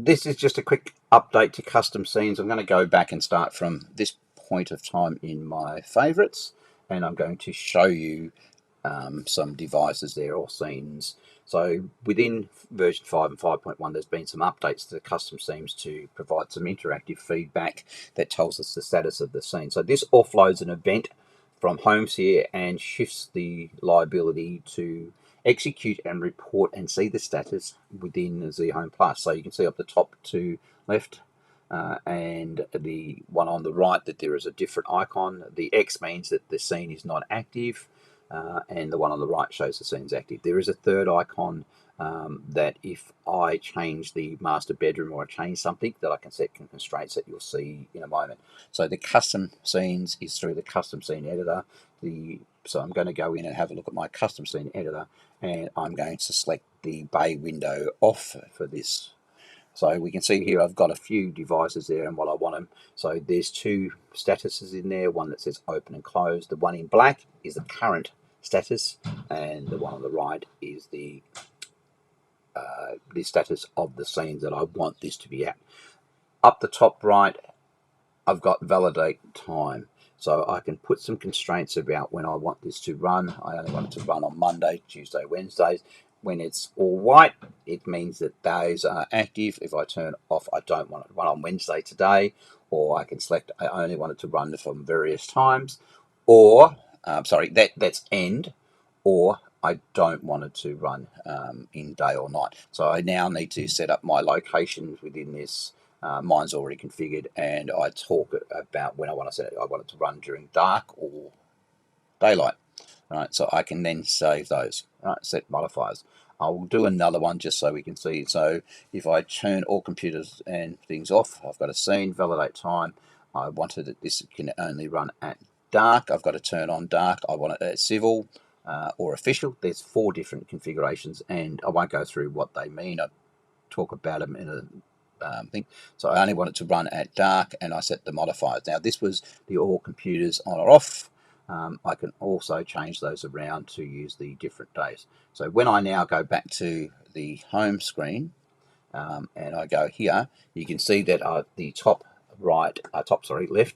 This is just a quick update to custom scenes. I'm going to go back and start from this point of time in my favorites, and I'm going to show you some devices there or scenes. So within version 5 and 5.1, there's been some updates to the custom scenes to provide some interactive feedback that tells us the status of the scene. So this offloads an event from Homes here and shifts the liability to execute and report and see the status within zHome Plus. So you can see up the top to left and the one on the right that there is a different icon. The X means that the scene is not active, and the one on the right shows the scene's active. There is a third icon that if I change the master bedroom or I change something, that I can set constraints that you'll see in a moment. So the custom scenes is through the custom scene editor. So I'm going to go in and have a look at my custom scene editor, and I'm going to select the bay window off for this. So we can see here I've got a few devices there and what I want them. So there's two statuses in there, one that says open and closed. The one in black is the current status, and the one on the right is the status of the scenes that I want this to be at. Up the top right, I've got validate time. So I can put some constraints about when I want this to run. I only want it to run on Monday, Tuesday, Wednesdays. When it's all white, it means that those are active. If I turn off, I don't want it to run on Wednesday today, or I can select I only want it to run from various times, or that's end, or I don't want it to run in day or night. So I now need to set up my locations within this. Mine's already configured, and I talk about when I want to set it. I want it to run during dark or daylight. Right, so I can then save those. Right, set modifiers. I'll do another one just so we can see. So if I turn all computers and things off, I've got a scene, validate time. I wanted that this can only run at dark. I've got to turn on dark. I want it at civil or official. There's 4 different configurations, and I won't go through what they mean. I talk about them in a thing. So I only want it to run at dark, and I set the modifiers. Now this was the all computers on or off. I can also change those around to use the different days. So when I now go back to the home screen and I go here, you can see that the top left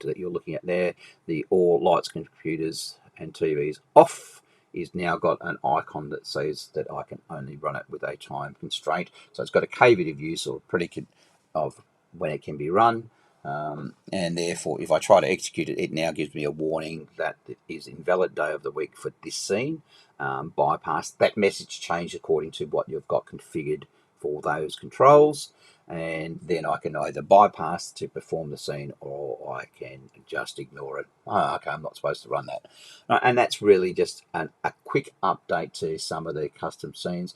that you're looking at there, the all lights, computers and TVs off is now got an icon that says that I can only run it with a time constraint. So it's got a caveat of use or predicate of when it can be run. And therefore, if I try to execute it, it now gives me a warning that it is invalid day of the week for this scene. Bypass. That message changed according to what you've got configured for those controls. And then I can either bypass to perform the scene, or I can just ignore it. Oh, okay, I'm not supposed to run that. And that's really just a quick update to some of the custom scenes.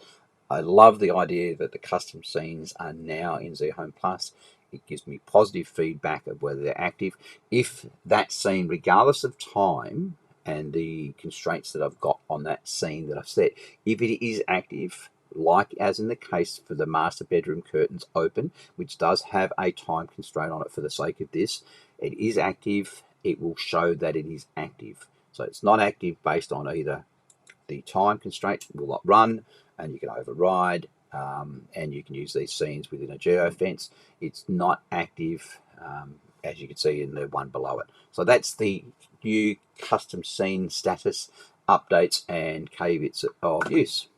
I love the idea that the custom scenes are now in zHome Plus. It gives me positive feedback of whether they're active. If that scene, regardless of time and the constraints that I've got on that scene that I've set, if it is active, like as in the case for the master bedroom curtains open, which does have a time constraint on it for the sake of this, it is active, it will show that it is active. So it's not active based on either the time constraint will not run, and you can override, and you can use these scenes within a geofence. It's not active, as you can see in the one below it. So that's the new custom scene status updates and caveats of use.